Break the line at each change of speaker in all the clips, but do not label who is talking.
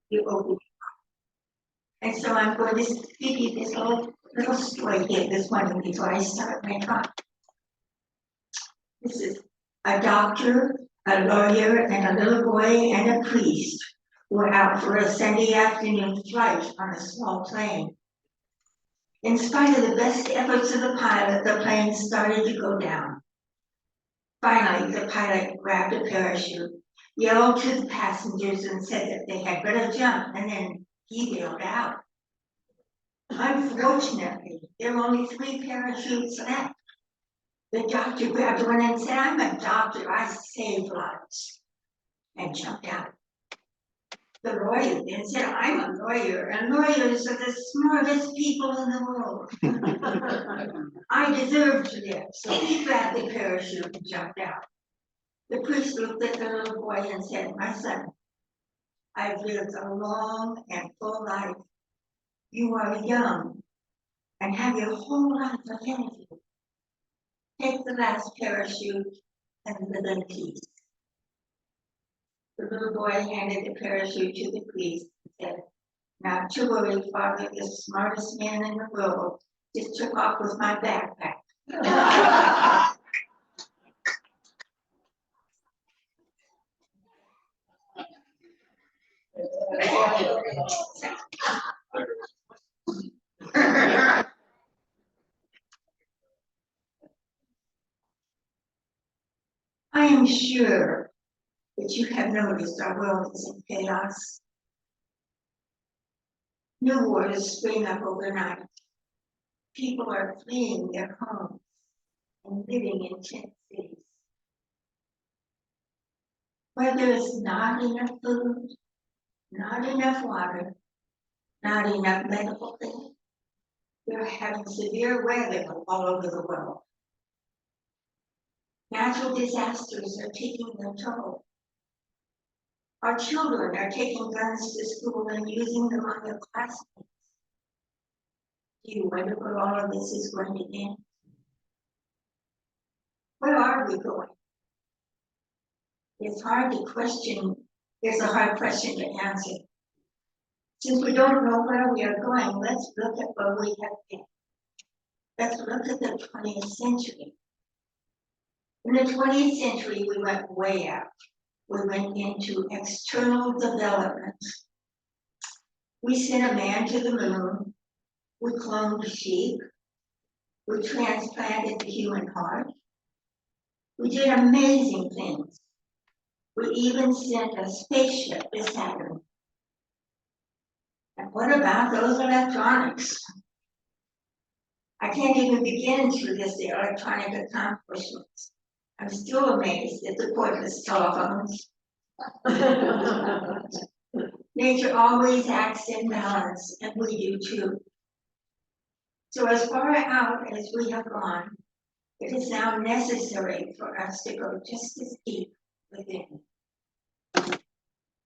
you open. And so I'm going to give you this little story here this morning before I start my talk. This is a doctor, a lawyer, and a little boy and a priest were out for a Sunday afternoon flight on a small plane. In spite of the best efforts of the pilot, the plane started to go down. Finally, the pilot grabbed a parachute, yelled to the passengers, and said that they had better jump, and then he bailed out. Unfortunately, there were only 3 parachutes left. The doctor grabbed one and said, "I'm a doctor, I save lives," and jumped out. The lawyer then said, "I'm a lawyer, and lawyers are the smartest people in the world. I deserve to live." So he grabbed the parachute and jumped out. The priest looked at the little boy and said, "My son, I've lived a long and full life. You are young and have your whole life ahead of you. Take the last parachute and live in peace." The little boy handed the parachute to the priest and said, "Not to worry, Father, the smartest man in the world just took off with my backpack." I am sure that you have noticed our world is in chaos. New wars spring up overnight. People are fleeing their homes and living in tent cities. Where there is not enough food, not enough water, not enough medical care, we're having severe weather all over the world. Natural disasters are taking their toll. Our children are taking guns to school and using them on their classmates. Do you wonder where all of this is going to end? Where are we going? It's a hard question to answer. Since we don't know where we are going, let's look at where we have been. Let's look at the 20th century. In the 20th century, we went way out. We went into external development. We sent a man to the moon. We cloned sheep. We transplanted the human heart. We did amazing things. We even sent a spaceship to Saturn. And what about those electronics? I can't even begin to list the electronic accomplishments. I'm still amazed at the cordless telephones. Nature always acts in balance, and we do too. So as far out as we have gone, it is now necessary for us to go just as deep within.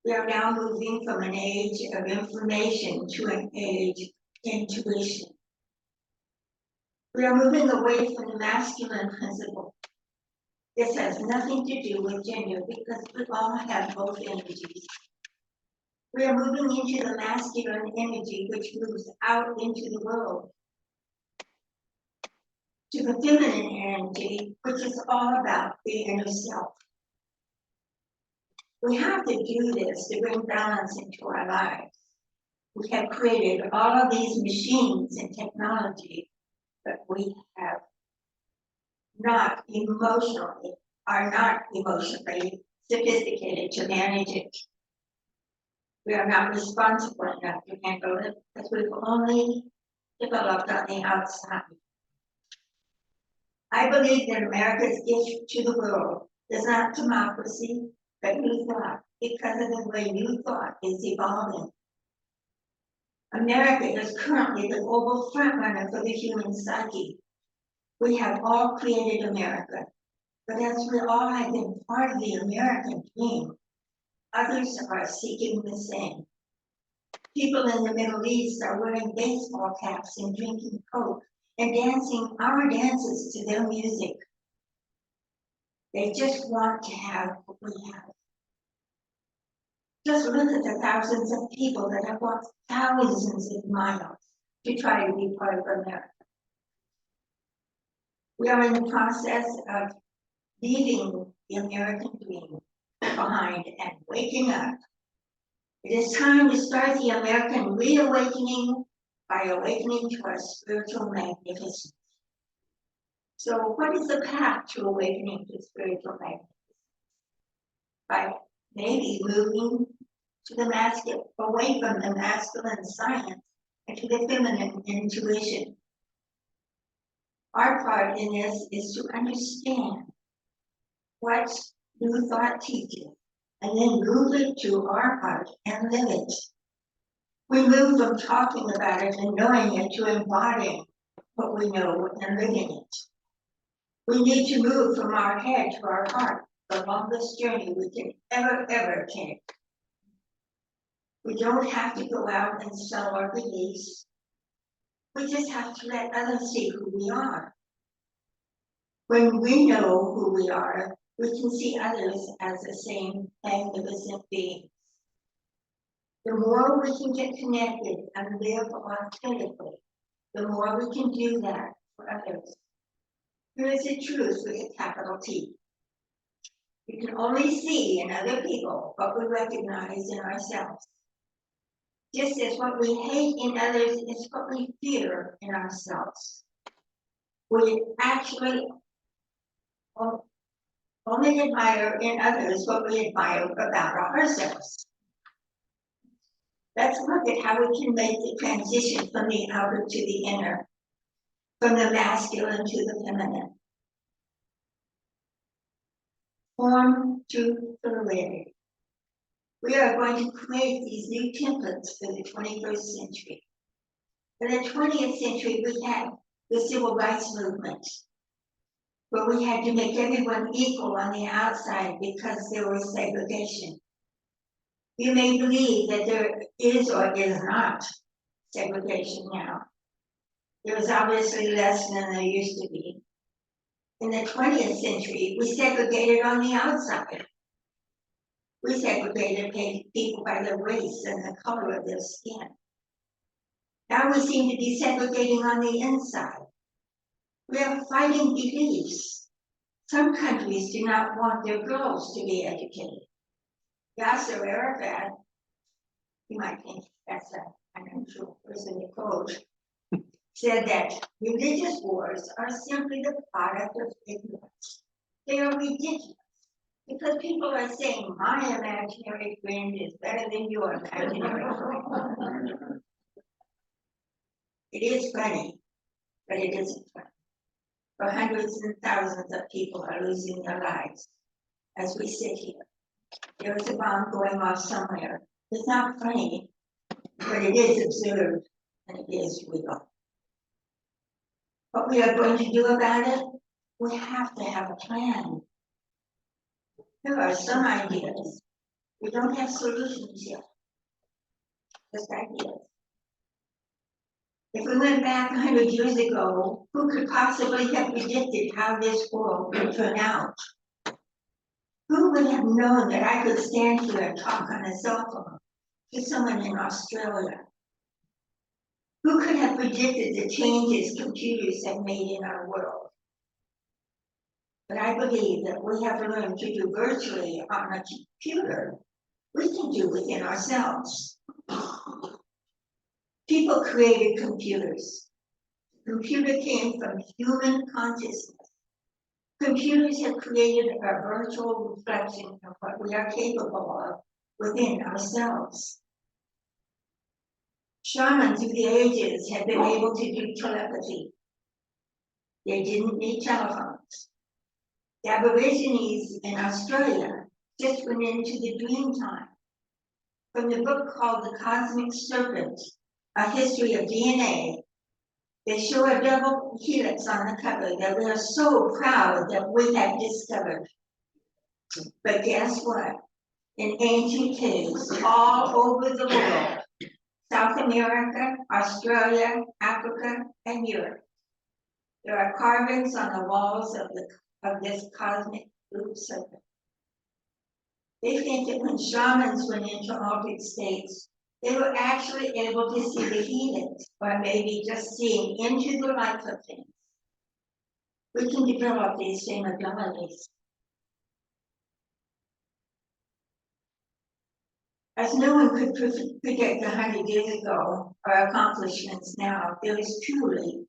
We are now moving from an age of information to an age of intuition. We are moving away from the masculine principle. This has nothing to do with gender because we all have both energies. We are moving into the masculine energy which moves out into the world, to the feminine energy, which is all about the inner self. We have to do this to bring balance into our lives. We have created all of these machines and technology, but we have are not emotionally sophisticated to manage it. We are not responsible enough to handle it because we've only developed on the outside. I believe that America's gift to the world is not democracy, but new thought, because of the way new thought is evolving. America is currently the global frontrunner for the human psyche. We have all created America, but as we all have been part of the American dream, others are seeking the same. People in the Middle East are wearing baseball caps and drinking Coke and dancing our dances to their music. They just want to have what we have. Just look at the thousands of people that have walked thousands of miles to try to be part of America. We are in the process of leaving the American dream behind and waking up. It is time to start the American reawakening by awakening to our spiritual magnificence. So what is the path to awakening to spiritual magnificence? By maybe moving to the masculine, away from the masculine science and to the feminine intuition. Our part in this is to understand what New Thought teaches, and then move it to our heart and live it. We move from talking about it and knowing it to embodying what we know and living it. We need to move from our head to our heart, the longest journey we can ever take. We don't have to go out and sell our beliefs. We just have to let others see who we are. When we know who we are, we can see others as the same magnificent beings. The more we can get connected and live authentically, the more we can do that for others. Here is the truth with a capital T. We can only see in other people what we recognize in ourselves. Just as what we hate in others is what we fear in ourselves. We actually only admire in others what we admire about ourselves. Let's look at how we can make the transition from the outer to the inner, from the masculine to the feminine. Form to fluidity. We are going to create these new templates for the 21st century. In the 20th century, we had the civil rights movement, where we had to make everyone equal on the outside because there was segregation. You may believe that there is or is not segregation now. There is obviously less than there used to be. In the 20th century, we segregated on the outside. We segregated people by their race and the color of their skin. Now we seem to be segregating on the inside. We are fighting beliefs. Some countries do not want their girls to be educated. Yasser Arafat, you might think that's an unusual person to quote, said that religious wars are simply the product of ignorance. They are ridiculous because people are saying my imaginary friend is better than your imaginary friend. It is funny, but it isn't funny. For hundreds and thousands of people are losing their lives as we sit here. There is a bomb going off somewhere. It's not funny, but it is absurd and it is real. What we are going to do about it, we have to have a plan. There are some ideas. We don't have solutions yet. Just ideas. If we went back 100 years ago, who could possibly have predicted how this world would turn out? Who would have known that I could stand here and talk on a cell phone to someone in Australia? Who could have predicted the changes computers have made in our world? But I believe that we have learned to do virtually on a computer. We can do within ourselves. People created computers. The computer came from human consciousness. Computers have created a virtual reflection of what we are capable of within ourselves. Shamans through the ages have been able to do telepathy. They didn't need telephones. The Aborigines in Australia just went into the dream time. From the book called The Cosmic Serpent, A History of DNA, they show a double helix on the cover that we are so proud that we have discovered. But guess what? In ancient caves all over the world, South America, Australia, Africa, and Europe, there are carvings on the walls of this cosmic blue serpent. They think that when shamans went into altered states, they were actually able to see the healings, or maybe just seeing into the life of things. We can develop these same abilities. As no one could predict 100 years ago our accomplishments now, there is truly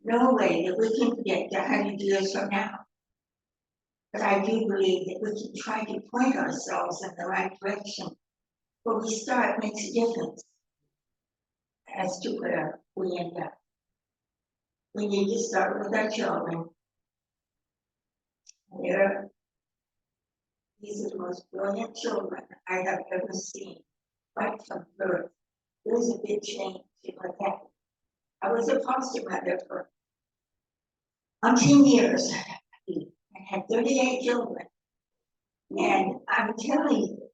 no way that we can predict 100 years from now. But I do believe that we can try to point ourselves in the right direction. Where we start makes a difference as to where we end up. We need to start with our children. These are the most brilliant children I have ever seen, right from birth. There's a big change in what happened. I was a foster mother for 10 years. I had 38 children. And I'm telling you,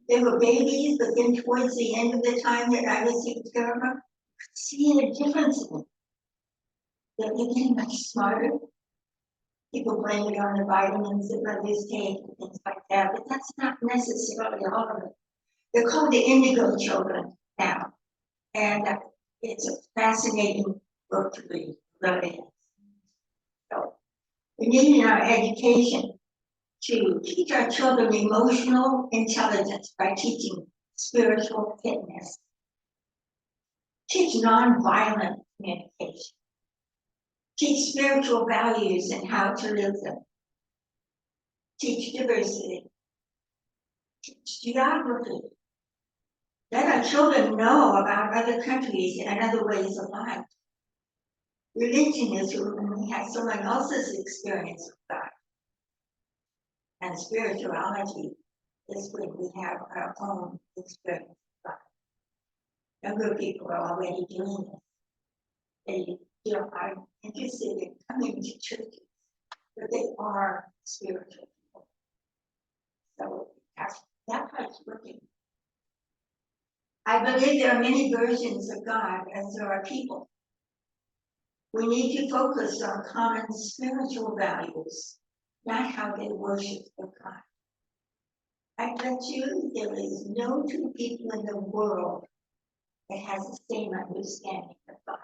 they were babies, but then towards the end of the time that I was taking care of them, I could see the difference in them. They're getting much smarter. People blame it on the vitamins that mothers take and things like that, but that's not necessarily all of it. They're called the indigo children now. And it's a fascinating book to read, really is. So we need in our education to teach our children emotional intelligence by teaching spiritual fitness. Teach nonviolent communication. Teach spiritual values and how to live them. Teach diversity. Teach geography. Let our children know about other countries and other ways of life. Religion is when we have someone else's experience of God. And spirituality is when we have our own experience of God. Younger people are already doing this. They are interested in coming to churches, but they are spiritual people. So that part's working. I believe there are many versions of God as there are people. We need to focus on common spiritual values, not how they worship the God. I bet you there is no two people in the world that has the same understanding of God.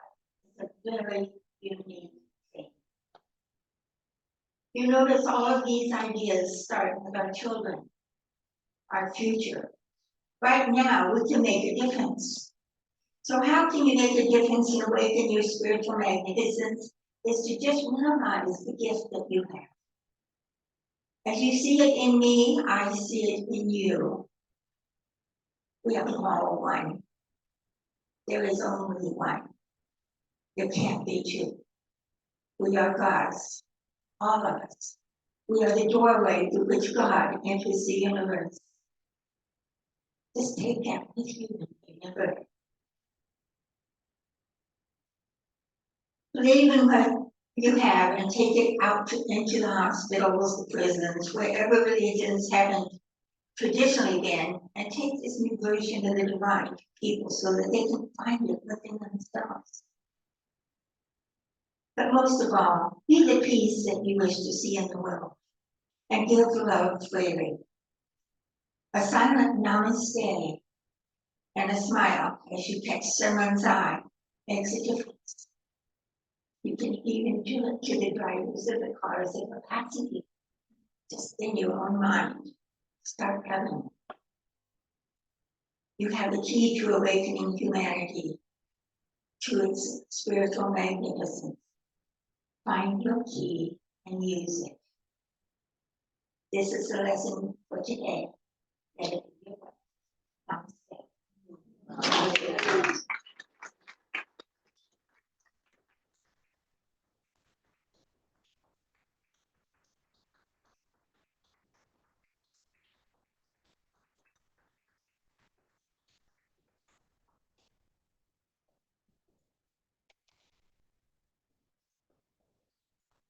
It's a very unique thing. You notice all of these ideas start with our children, our future. Right now, we can make a difference. So how can you make a difference and awaken your spiritual magnificence? Is to just realize the gift that you have. As you see it in me, I see it in you. We are all one. There is only one. There can't be two. We are God's, all of us. We are the doorway through which God enters the universe. Just take that with you and remember. Believe in what you have and take it out into the hospitals, the prisons, wherever religions haven't traditionally been, and take this new version of the divine to people so that they can find it within themselves. But most of all, be the peace that you wish to see in the world and give love freely. A silent namaste and a smile as you catch someone's eye makes a difference. You can even do it to the drivers of the cars that are passing you. Just in your own mind, start loving. You have the key to awakening humanity to its spiritual magnificence. Find your key and use it. This is the lesson for today. Let it be your way. Namaste.